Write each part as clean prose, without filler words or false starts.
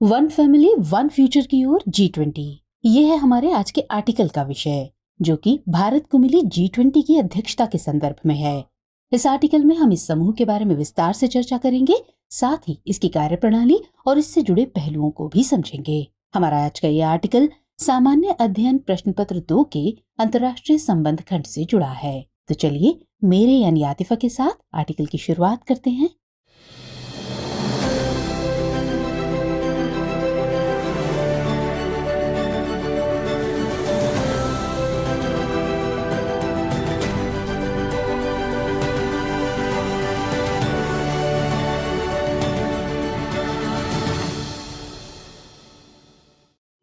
One family one future की ओर G20, ये है हमारे आज के आर्टिकल का विषय, जो कि भारत को मिली G20 की अध्यक्षता के संदर्भ में है। इस आर्टिकल में हम इस समूह के बारे में विस्तार से चर्चा करेंगे, साथ ही इसकी कार्यप्रणाली और इससे जुड़े पहलुओं को भी समझेंगे। हमारा आज का ये आर्टिकल सामान्य अध्ययन प्रश्न पत्र 2 के अंतर्राष्ट्रीय संबंध खंड से जुड़ा है। तो चलिए मेरे यानी आतिफा के साथ आर्टिकल की शुरुआत करते हैं।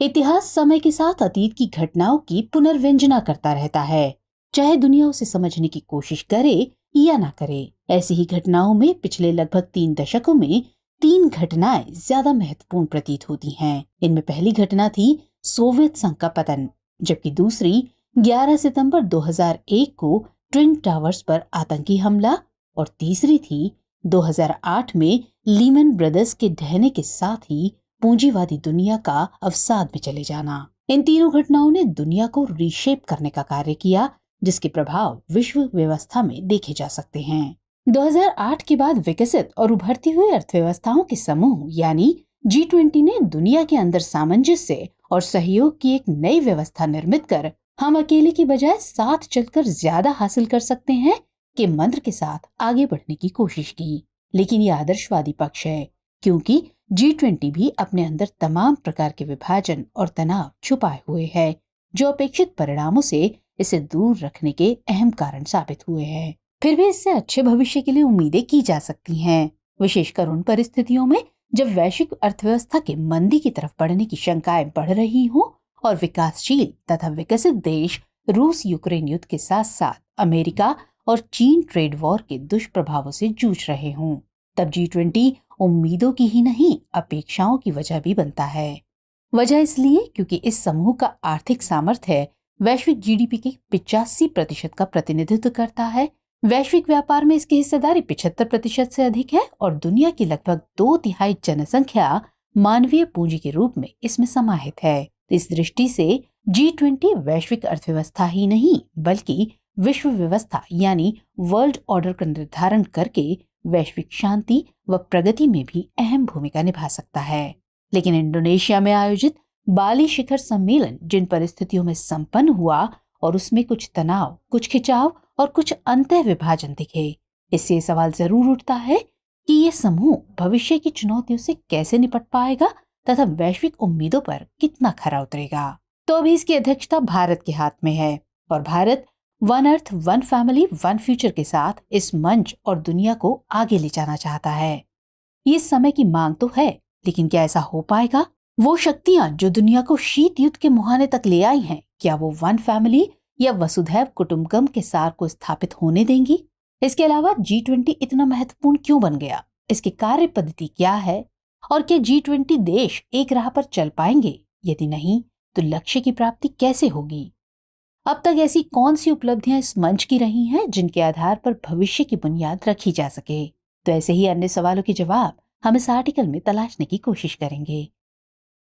इतिहास समय के साथ अतीत की घटनाओं की पुनर्व्यंजना करता रहता है, चाहे दुनिया उसे समझने की कोशिश करे या ना करे। ऐसी ही घटनाओं में पिछले लगभग 3 दशकों में 3 घटनाएं ज्यादा महत्वपूर्ण प्रतीत होती हैं। इनमें पहली घटना थी सोवियत संघ का पतन, जबकि दूसरी 11 सितंबर 2001 को ट्विन टावर्स पर आतंकी हमला और तीसरी थी 2008 में लीमन ब्रदर्स के ढहने के साथ ही पूंजीवादी दुनिया का अवसाद में चले जाना। इन तीनों घटनाओं ने दुनिया को रीशेप करने का कार्य किया, जिसके प्रभाव विश्व व्यवस्था में देखे जा सकते हैं। 2008 के बाद विकसित और उभरती हुई अर्थव्यवस्थाओं के समूह यानी G20 ने दुनिया के अंदर सामंजस्य और सहयोग की एक नई व्यवस्था निर्मित कर हम अकेले की बजाय साथ चलकर ज्यादा हासिल कर सकते हैं के मंत्र के साथ आगे बढ़ने की कोशिश की। लेकिन यह आदर्शवादी पक्ष है, क्योंकि G20 भी अपने अंदर तमाम प्रकार के विभाजन और तनाव छुपाए हुए है, जो अपेक्षित परिणामों से इसे दूर रखने के अहम कारण साबित हुए हैं। फिर भी इससे अच्छे भविष्य के लिए उम्मीदें की जा सकती हैं, विशेषकर उन परिस्थितियों में जब वैश्विक अर्थव्यवस्था के मंदी की तरफ बढ़ने की शंकाएं बढ़ रही हों और विकासशील तथा विकसित देश रूस यूक्रेन युद्ध के साथ साथ अमेरिका और चीन ट्रेड वॉर के दुष्प्रभावों से जूझ रहे हों। तब G20 उम्मीदों की ही नहीं, अपेक्षाओं की वजह भी बनता है। वजह इसलिए क्योंकि इस समूह का आर्थिक सामर्थ्य वैश्विक GDP के 85% का प्रतिनिधित्व करता है। वैश्विक व्यापार में इसकी हिस्सेदारी 75% से अधिक है और दुनिया की लगभग 2/3 जनसंख्या मानवीय पूंजी के रूप में इसमें समाहित है। इस दृष्टि से G20 वैश्विक अर्थव्यवस्था ही नहीं बल्कि विश्व व्यवस्था यानी वर्ल्ड ऑर्डर का निर्धारण करके वैश्विक शांति व प्रगति में भी अहम भूमिका निभा सकता है। लेकिन इंडोनेशिया में आयोजित बाली शिखर सम्मेलन जिन परिस्थितियों में संपन्न हुआ और उसमें कुछ तनाव, कुछ खिंचाव और कुछ अंतः विभाजन दिखे, इससे ये सवाल जरूर उठता है कि ये समूह भविष्य की चुनौतियों से कैसे निपट पाएगा तथा वैश्विक उम्मीदों पर कितना खरा उतरेगा। तो अभी इसकी अध्यक्षता भारत के हाथ में है और Bharat one earth one family one future के साथ इस मंच और दुनिया को आगे ले जाना चाहता है। ये समय की मांग तो है, लेकिन क्या ऐसा हो पाएगा? वो शक्तियां जो दुनिया को शीत युद्ध के मुहाने तक ले आई हैं, क्या वो वन फैमिली या वसुधैव कुटुंबकम के सार को स्थापित होने देंगी? इसके अलावा G20 इतना महत्वपूर्ण क्यों बन गया? इसकी कार्य पद्धति क्या है? और क्या G20 देश एक राह पर चल पाएंगे? यदि नहीं, तो लक्ष्य की प्राप्ति कैसे होगी? अब तक ऐसी कौन सी उपलब्धियां इस मंच की रही हैं जिनके आधार पर भविष्य की बुनियाद रखी जा सके? तो ऐसे ही अन्य सवालों के जवाब हम इस आर्टिकल में तलाशने की कोशिश करेंगे।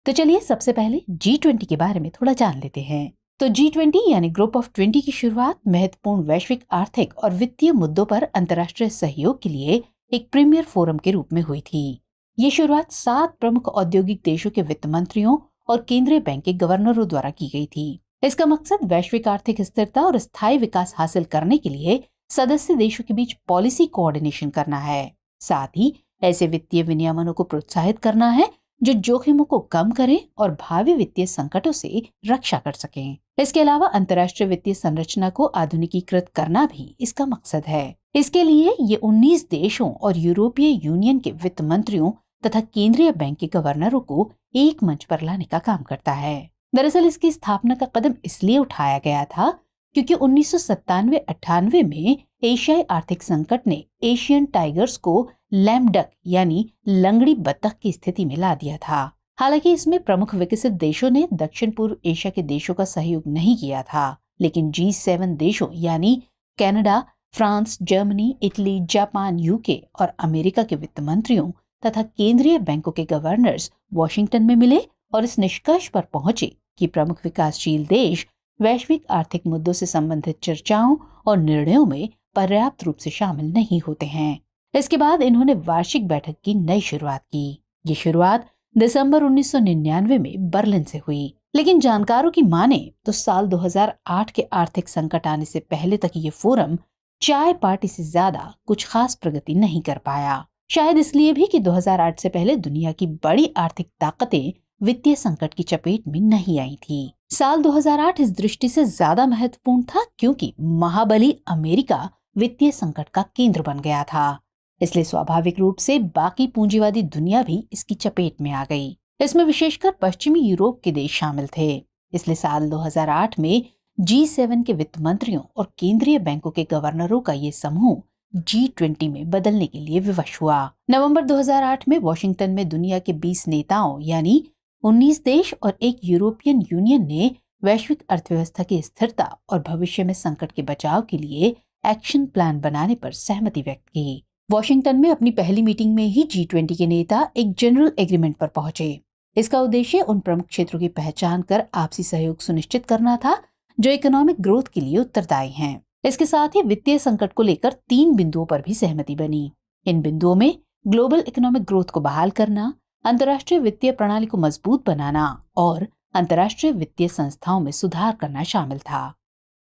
तो चलिए सबसे पहले G20 के बारे में थोड़ा जान लेते हैं। तो G20 यानी ग्रुप ऑफ 20 की शुरुआत महत्वपूर्ण वैश्विक आर्थिक और वित्तीय मुद्दों पर अंतर्राष्ट्रीय सहयोग के लिए एक प्रीमियर फोरम के रूप में हुई थी। ये शुरुआत 7 प्रमुख औद्योगिक देशों के वित्त मंत्रियों और केंद्रीय बैंक के गवर्नरों द्वारा की गई थी। इसका मकसद वैश्विक आर्थिक स्थिरता और स्थायी विकास हासिल करने के लिए सदस्य देशों के बीच पॉलिसी कोऑर्डिनेशन करना है। साथ ही ऐसे वित्तीय विनियमनों को प्रोत्साहित करना है जो जोखिमों को कम करें और भावी वित्तीय संकटों से रक्षा कर सकें। इसके अलावा अंतर्राष्ट्रीय वित्तीय संरचना को आधुनिकीकृत करना भी इसका मकसद है। इसके लिए ये 19 देशों और यूरोपीय यूनियन के वित्त मंत्रियों तथा केंद्रीय बैंक के गवर्नरों को एक मंच पर लाने का काम करता है। दरअसल इसकी स्थापना का कदम इसलिए उठाया गया था क्योंकि 1997-98 में एशियाई आर्थिक संकट ने एशियन टाइगर्स को लैम डक यानी लंगड़ी बत्तख की स्थिति में ला दिया था। हालांकि इसमें प्रमुख विकसित देशों ने दक्षिण पूर्व एशिया के देशों का सहयोग नहीं किया था, लेकिन G7 देशों यानी Canada, France, Germany, Italy, Japan, UK और अमेरिका के वित्त मंत्रियों तथा केंद्रीय बैंकों के गवर्नर्स वॉशिंगटन में मिले और इस निष्कर्ष पर पहुंचे कि प्रमुख विकासशील देश वैश्विक आर्थिक मुद्दों से संबंधित चर्चाओं और निर्णयों में पर्याप्त रूप से शामिल नहीं होते हैं। इसके बाद इन्होंने वार्षिक बैठक की नई शुरुआत की। ये शुरुआत दिसंबर 1999 में बर्लिन से हुई, लेकिन जानकारों की माने तो साल 2008 के आर्थिक संकट आने से पहले तक ये फोरम चाय पार्टी से ज्यादा कुछ खास प्रगति नहीं कर पाया। शायद इसलिए भी कि 2008 से पहले दुनिया की बड़ी आर्थिक ताकतें वित्तीय संकट की चपेट में नहीं आई थी। साल 2008 इस दृष्टि से ज्यादा महत्वपूर्ण था क्योंकि महाबली अमेरिका वित्तीय संकट का केंद्र बन गया था। इसलिए स्वाभाविक रूप से बाकी पूंजीवादी दुनिया भी इसकी चपेट में आ गई। इसमें विशेषकर पश्चिमी यूरोप के देश शामिल थे। इसलिए साल 2008 में G7 के वित्त मंत्रियों और केंद्रीय बैंकों के गवर्नरों का ये समूह G20 में बदलने के लिए विवश हुआ। नवंबर 2008 में वॉशिंगटन में दुनिया के 20 नेताओं यानी 19 देश और एक यूरोपियन यूनियन ने वैश्विक अर्थव्यवस्था की स्थिरता और भविष्य में संकट के बचाव के लिए एक्शन प्लान बनाने पर सहमति व्यक्त की। वॉशिंगटन में अपनी पहली मीटिंग में ही G20 के नेता एक जनरल एग्रीमेंट पर पहुंचे। इसका उद्देश्य उन प्रमुख क्षेत्रों की पहचान कर आपसी सहयोग सुनिश्चित करना था जो इकोनॉमिक ग्रोथ के लिए उत्तरदायी हैं। इसके साथ ही वित्तीय संकट को लेकर 3 बिंदुओं पर भी सहमति बनी। इन बिंदुओं में ग्लोबल इकोनॉमिक ग्रोथ को बहाल करना, अंतर्राष्ट्रीय वित्तीय प्रणाली को मजबूत बनाना और अंतर्राष्ट्रीय वित्तीय संस्थाओं में सुधार करना शामिल था।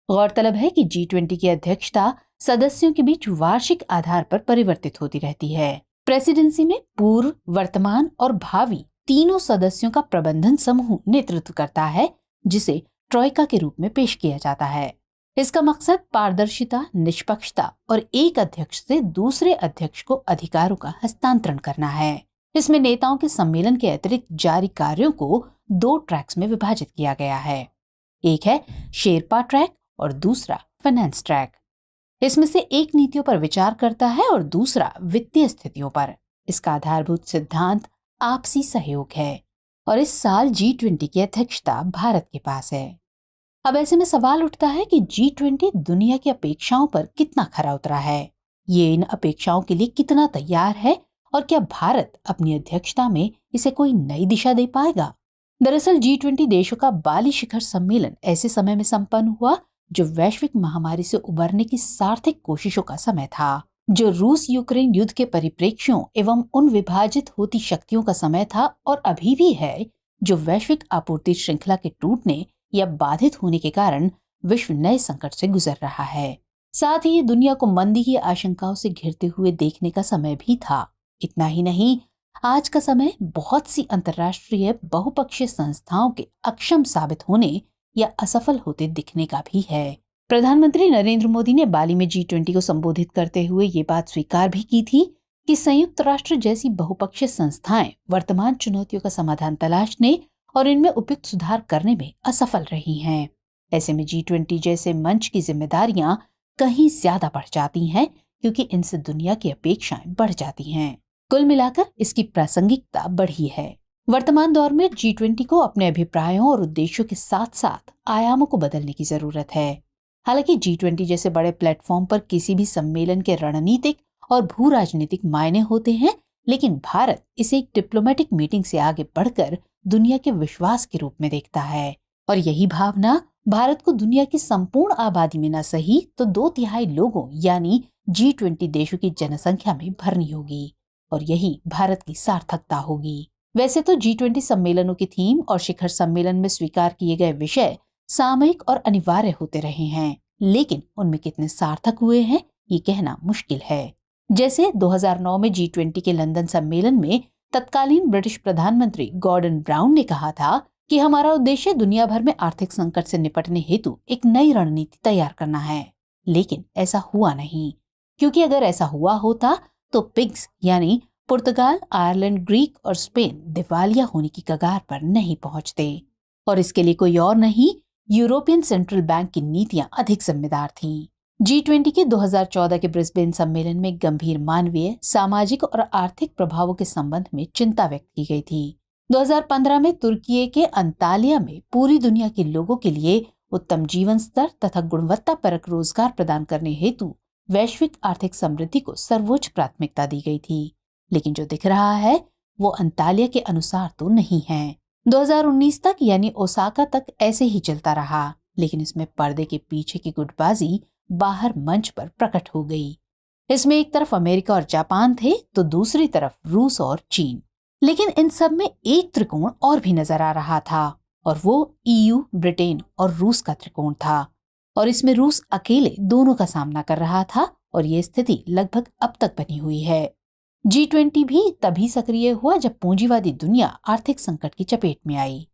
गौरतलब है कि G20 की अध्यक्षता सदस्यों के बीच वार्षिक आधार पर परिवर्तित होती रहती है। प्रेसिडेंसी में पूर्व, वर्तमान और भावी तीनों सदस्यों का प्रबंधन समूह नेतृत्व करता है, जिसे ट्रोइका के रूप में पेश किया जाता है। इसका मकसद पारदर्शिता, निष्पक्षता और एक अध्यक्ष से दूसरे अध्यक्ष को अधिकारों का हस्तांतरण करना है। इसमें नेताओं के सम्मेलन के अतिरिक्त जारी कार्यों को 2 ट्रैक्स में विभाजित किया गया है। एक है शेरपा ट्रैक और दूसरा फाइनेंस ट्रैक। इसमें से एक नीतियों पर विचार करता है और दूसरा वित्तीय स्थितियों पर। इसका आधारभूत सिद्धांत आपसी सहयोग है और इस साल G20 की अध्यक्षता भारत के पास है। अब ऐसे में सवाल उठता है कि G20 दुनिया की अपेक्षाओं पर कितना खरा उतरा है, ये इन अपेक्षाओं के लिए कितना तैयार है और क्या भारत अपनी अध्यक्षता में इसे कोई नई दिशा दे पाएगा। दरअसल G20 देशों का बाली शिखर सम्मेलन ऐसे समय में संपन्न हुआ जो वैश्विक महामारी से उबरने की सार्थक कोशिशों का समय था, जो रूस यूक्रेन युद्ध के परिप्रेक्ष्यों एवं उन विभाजित होती शक्तियों का समय था और अभी भी है, जो वैश्विक आपूर्ति श्रृंखला के टूटने या बाधित होने के कारण विश्व नए संकट से गुजर रहा है। साथ ही ये दुनिया को मंदी की आशंकाओं से घिरते हुए देखने का समय भी था। इतना ही नहीं, आज का समय बहुत सी अंतर्राष्ट्रीय बहुपक्षीय संस्थाओं के अक्षम साबित होने या असफल होते दिखने का भी है। प्रधानमंत्री नरेंद्र मोदी ने बाली में G20 को संबोधित करते हुए ये बात स्वीकार भी की थी कि संयुक्त राष्ट्र जैसी बहुपक्षीय संस्थाएं वर्तमान चुनौतियों का समाधान तलाशने और इनमें उपयुक्त सुधार करने में असफल रही हैं। ऐसे में G20 जैसे मंच की जिम्मेदारियां कहीं ज्यादा बढ़ जाती हैं क्योंकि इनसे दुनिया की अपेक्षाएं बढ़ जाती हैं। कुल मिलाकर इसकी प्रासंगिकता बढ़ी है। वर्तमान दौर में G20 को अपने अभिप्रायों और उद्देश्यों के साथ साथ आयामों को बदलने की जरूरत है। हालांकि G20 जैसे बड़े प्लेटफॉर्म पर किसी भी सम्मेलन के रणनीतिक और भू राजनीतिक मायने होते हैं, लेकिन भारत इसे एक डिप्लोमेटिक मीटिंग से आगे बढ़कर दुनिया के विश्वास के रूप में देखता है और यही भावना भारत को दुनिया की संपूर्ण आबादी में न सही तो 2/3 लोगों यानी G20 देशों की जनसंख्या में भरनी होगी और यही भारत की सार्थकता होगी। वैसे तो G20 सम्मेलनों की थीम और शिखर सम्मेलन में स्वीकार किए गए विषय सामयिक और अनिवार्य होते रहे हैं, लेकिन उनमें कितने सार्थक हुए हैं ये कहना मुश्किल है। जैसे 2009 में G20 के लंदन सम्मेलन में तत्कालीन ब्रिटिश प्रधानमंत्री गॉर्डन ब्राउन ने कहा था कि हमारा उद्देश्य दुनिया भर में आर्थिक संकट से निपटने हेतु एक नई रणनीति तैयार करना है। लेकिन ऐसा हुआ नहीं, क्योंकि अगर ऐसा हुआ होता तो पिग्स यानी पुर्तगाल, आयरलैंड, ग्रीक और स्पेन दिवालिया होने की कगार पर नहीं पहुंचते। और इसके लिए कोई और नहीं, यूरोपियन सेंट्रल बैंक की नीतियां अधिक जिम्मेदार थीं। G20 के 2014 के ब्रिस्बेन सम्मेलन में गंभीर मानवीय, सामाजिक और आर्थिक प्रभावों के संबंध में चिंता व्यक्त की गई थी। 2015 में तुर्की के अंतालिया में पूरी दुनिया के लोगों के लिए उत्तम जीवन स्तर तथा गुणवत्तापरक रोजगार प्रदान करने हेतु वैश्विक आर्थिक समृद्धि को सर्वोच्च प्राथमिकता दी गई थी। लेकिन जो दिख रहा है वो अंताल्या के अनुसार तो नहीं है। 2019 तक यानी ओसाका तक ऐसे ही चलता रहा, लेकिन इसमें पर्दे के पीछे की गुटबाजी बाहर मंच पर प्रकट हो गई। इसमें एक तरफ अमेरिका और जापान थे तो दूसरी तरफ रूस और चीन। लेकिन इन सब में एक त्रिकोण और भी नजर आ रहा था, और वो ईयू, ब्रिटेन और रूस का त्रिकोण था। और इसमें रूस अकेले दोनों का सामना कर रहा था, और ये स्थिति लगभग अब तक बनी हुई है। G20 भी तभी सक्रिय हुआ जब पूंजीवादी दुनिया आर्थिक संकट की चपेट में आई।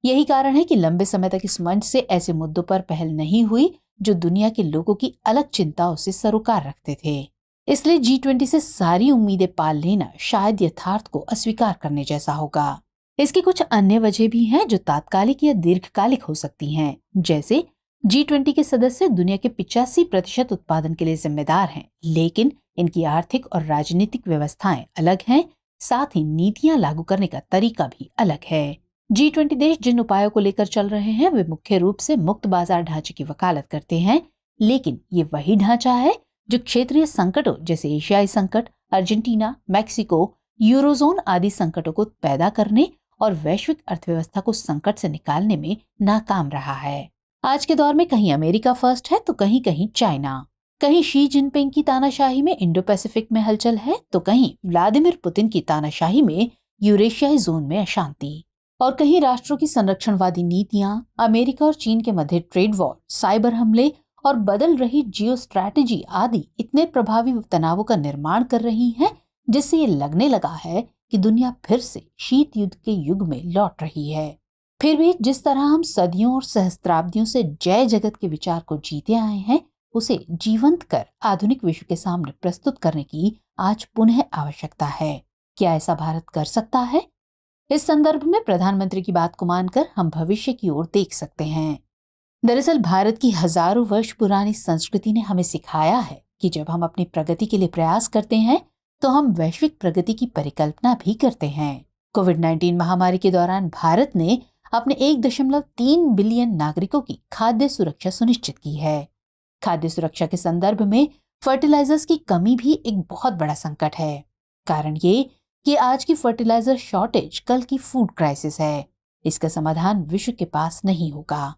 यही कारण है कि लंबे समय तक इस मंच से ऐसे मुद्दों पर पहल नहीं हुई जो दुनिया के लोगों की अलग चिंताओं से सरोकार रखते थे। इसलिए G20 से सारी उम्मीदें पाल लेना शायद यथार्थ को अस्वीकार करने जैसा होगा। इसकी कुछ अन्य वजह भी हैं जो तात्कालिक या दीर्घकालिक हो सकती हैं। जैसे G20 के सदस्य दुनिया के 85% उत्पादन के लिए जिम्मेदार हैं, लेकिन इनकी आर्थिक और राजनीतिक व्यवस्थाएं अलग हैं, साथ ही नीतियां लागू करने का तरीका भी अलग है। G20 देश जिन उपायों को लेकर चल रहे हैं वे मुख्य रूप से मुक्त बाजार ढांचे की वकालत करते हैं, लेकिन ये वही ढांचा है जो क्षेत्रीय संकटों जैसे एशियाई संकट, अर्जेंटीना, मैक्सिको, यूरोजोन आदि संकटों को पैदा करने और वैश्विक अर्थव्यवस्था को संकट से निकालने में नाकाम रहा है। आज के दौर में कहीं अमेरिका फर्स्ट है तो कहीं कहीं चाइना, कहीं शी जिनपिंग की तानाशाही में इंडो पैसिफिक में हलचल है तो कहीं व्लादिमीर पुतिन की तानाशाही में यूरेशियाई जोन में अशांति, और कहीं राष्ट्रों की संरक्षणवादी नीतियां, अमेरिका और चीन के मध्य ट्रेड वॉर, साइबर हमले और बदल रही जियो स्ट्रैटेजी आदि इतने प्रभावी तनावों का निर्माण कर रही हैं जिससे ये लगने लगा है कि दुनिया फिर से शीत युद्ध के युग में लौट रही है। फिर भी जिस तरह हम सदियों और सहस्त्राब्दियों से जय जगत के विचार को जीते आए हैं, उसे जीवंत कर आधुनिक विश्व के सामने प्रस्तुत करने की आज पुनः आवश्यकता है। क्या ऐसा भारत कर सकता है? इस संदर्भ में प्रधानमंत्री की बात को मानकर हम भविष्य की ओर देख सकते हैं। दरअसल भारत की हजारों वर्ष पुरानी संस्कृति ने हमें सिखाया है कि जब हम अपनी प्रगति के लिए प्रयास करते हैं तो हम वैश्विक प्रगति की परिकल्पना भी करते हैं। कोविड-19 महामारी के दौरान भारत ने अपने 1.3 बिलियन नागरिकों की खाद्य सुरक्षा सुनिश्चित की है। खाद्य सुरक्षा के संदर्भ में फर्टिलाइजर्स की कमी भी एक बहुत बड़ा संकट है। कारण ये कि आज की फर्टिलाइजर शॉर्टेज कल की फूड क्राइसिस है। इसका समाधान विश्व के पास नहीं होगा।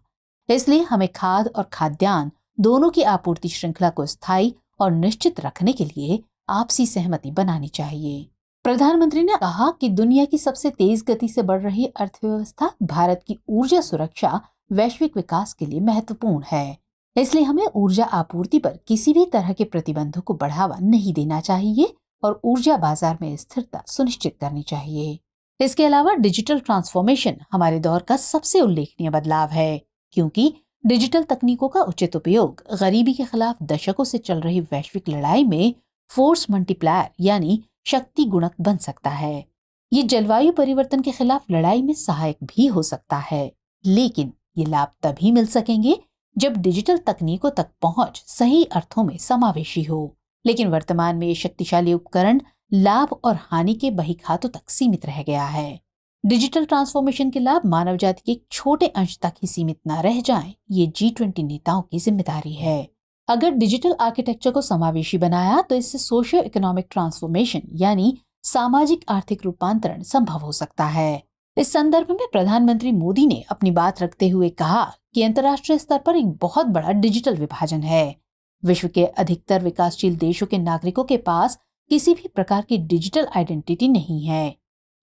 इसलिए हमें खाद और खाद्यान्न दोनों की आपूर्ति श्रृंखला को स्थायी और निश्चित रखने के लिए आपसी सहमति बनानी चाहिए। प्रधानमंत्री ने कहा कि दुनिया की सबसे तेज गति से बढ़ रही अर्थव्यवस्था भारत की ऊर्जा सुरक्षा वैश्विक विकास के लिए महत्वपूर्ण है। इसलिए हमें ऊर्जा आपूर्ति पर किसी भी तरह के प्रतिबंधों को बढ़ावा नहीं देना चाहिए और ऊर्जा बाजार में स्थिरता सुनिश्चित करनी चाहिए। इसके अलावा डिजिटल ट्रांसफॉर्मेशन हमारे दौर का सबसे उल्लेखनीय बदलाव है, क्योंकि डिजिटल तकनीकों का उचित उपयोग गरीबी के खिलाफ दशकों से चल रही वैश्विक लड़ाई में फोर्स मल्टीप्लायर यानी शक्ति गुणक बन सकता है। ये जलवायु परिवर्तन के खिलाफ लड़ाई में सहायक भी हो सकता है, लेकिन ये लाभ तभी मिल सकेंगे जब डिजिटल तकनीकों तक पहुंच सही अर्थों में समावेशी हो। लेकिन वर्तमान में ये शक्तिशाली उपकरण लाभ और हानि के बहीखातों तक सीमित रह गया है। डिजिटल ट्रांसफॉर्मेशन के लाभ मानव जाति के एक छोटे अंश तक ही सीमित न रह जाएं, ये G20 नेताओं की जिम्मेदारी है। अगर डिजिटल आर्किटेक्चर को समावेशी बनाया तो इससे सोशियो इकोनॉमिक ट्रांसफॉर्मेशन यानी सामाजिक आर्थिक रूपांतरण संभव हो सकता है। इस संदर्भ में प्रधानमंत्री मोदी ने अपनी बात रखते हुए कहा कि अंतर्राष्ट्रीय स्तर पर एक बहुत बड़ा डिजिटल विभाजन है। विश्व के अधिकतर विकासशील देशों के नागरिकों के पास किसी भी प्रकार की डिजिटल आइडेंटिटी नहीं है।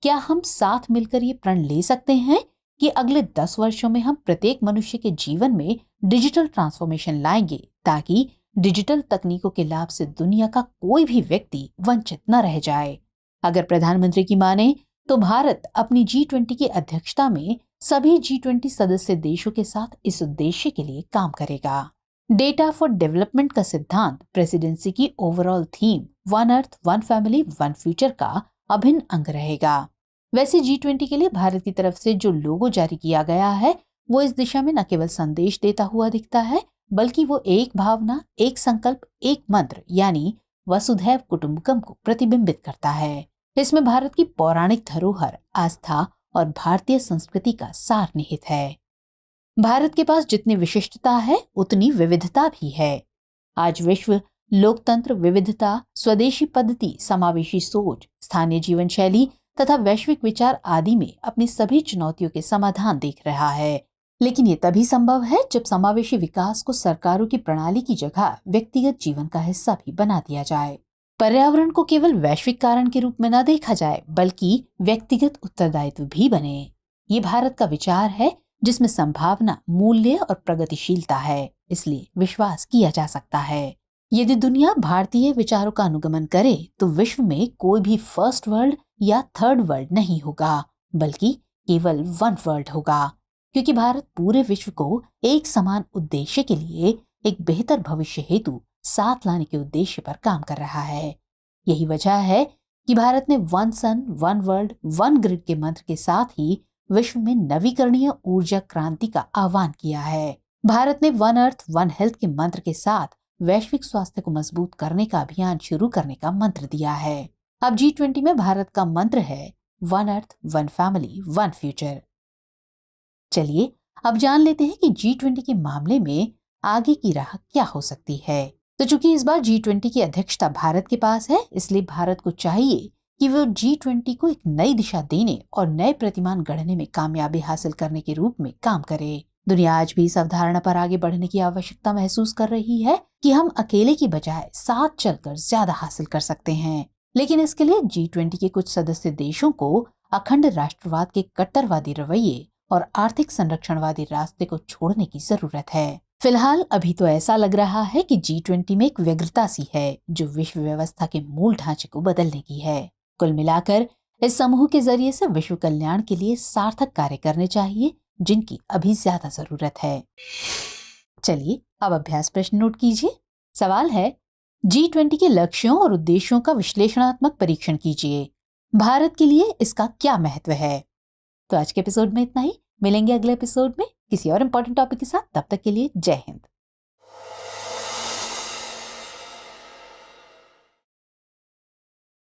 क्या हम साथ मिलकर ये प्रण ले सकते हैं कि अगले 10 वर्षों में हम प्रत्येक मनुष्य के जीवन में डिजिटल ट्रांसफॉर्मेशन लाएंगे ताकि डिजिटल तकनीकों के लाभ से दुनिया का कोई भी व्यक्ति वंचित न रह जाए? अगर प्रधानमंत्री की माने तो भारत अपनी G20 की अध्यक्षता में सभी G20 सदस्य देशों के साथ इस उद्देश्य के लिए काम करेगा। डेटा फॉर डेवलपमेंट का सिद्धांत प्रेसिडेंसी की overall theme one earth, one family, one future का अभिन्न अंग रहेगा। वैसे G20 के लिए भारत की तरफ से जो लोगो जारी किया गया है वो इस दिशा में न केवल संदेश देता हुआ दिखता है, बल्कि वो एक भावना, एक संकल्प, एक मंत्र यानी वसुधैव कुटुंबकम को प्रतिबिंबित करता है। इसमें भारत की पौराणिक धरोहर, आस्था और भारतीय संस्कृति का सार निहित है। भारत के पास जितनी विशिष्टता है उतनी विविधता भी है। आज विश्व लोकतंत्र, विविधता, स्वदेशी पद्धति, समावेशी सोच, स्थानीय जीवन शैली तथा वैश्विक विचार आदि में अपनी सभी चुनौतियों के समाधान देख रहा है। लेकिन ये तभी संभव है जब समावेशी विकास को सरकारों की प्रणाली की जगह व्यक्तिगत जीवन का हिस्सा भी बना दिया जाए। पर्यावरण को केवल वैश्विक कारण के रूप में न देखा जाए, बल्कि व्यक्तिगत उत्तरदायित्व भी बने। ये भारत का विचार है जिसमें संभावना, मूल्य और प्रगतिशीलता है, इसलिए विश्वास किया जा सकता है। यदि दुनिया भारतीय विचारों का अनुगमन करे तो विश्व में कोई भी फर्स्ट वर्ल्ड या थर्ड वर्ल्ड नहीं होगा, बल्कि केवल वन वर्ल्ड होगा, क्योंकि भारत पूरे विश्व को एक समान उद्देश्य के लिए, एक बेहतर भविष्य हेतु साथ लाने के उद्देश्य पर काम कर रहा है। यही वजह है कि भारत ने वन सन, वन वर्ल्ड, वन ग्रिड के मंत्र के साथ ही विश्व में नवीकरणीय ऊर्जा क्रांति का आह्वान किया है। भारत ने वन अर्थ, वन हेल्थ के मंत्र के साथ वैश्विक स्वास्थ्य को मजबूत करने का अभियान शुरू करने का मंत्र दिया है। अब G20 में भारत का मंत्र है one earth, one family, one future. चलिए अब जान लेते हैं कि G20 के मामले में आगे की राह क्या हो सकती है। तो चूंकि इस बार G20 की अध्यक्षता भारत के पास है, इसलिए भारत को चाहिए कि वो G20 को एक नई दिशा देने और नए प्रतिमान गढ़ने में कामयाबी हासिल करने के रूप में काम करे। दुनिया आज भी इस अवधारणा पर आगे बढ़ने की आवश्यकता महसूस कर रही है कि हम अकेले की बजाय साथ चलकर ज्यादा हासिल कर सकते हैं। लेकिन इसके लिए G20 के कुछ सदस्य देशों को अखंड राष्ट्रवाद के कट्टरवादी रवैये और आर्थिक संरक्षणवादी रास्ते को छोड़ने की जरूरत है। फिलहाल अभी तो ऐसा लग रहा है कि G20 में एक व्यग्रता सी है जो विश्व व्यवस्था के मूल ढांचे को बदलने की है। कुल मिलाकर इस समूह के जरिए से विश्व कल्याण के लिए सार्थक कार्य करने चाहिए, जिनकी अभी ज्यादा जरूरत है। चलिए अब अभ्यास प्रश्न नोट कीजिए। सवाल है, G20 के लक्ष्यों और उद्देश्यों का विश्लेषणात्मक परीक्षण कीजिए। भारत के लिए इसका क्या महत्व है। तो आज के एपिसोड में इतना ही। मिलेंगे अगले एपिसोड में किसी और इम्पोर्टेंट टॉपिक के साथ। तब तक के लिए जय हिंद।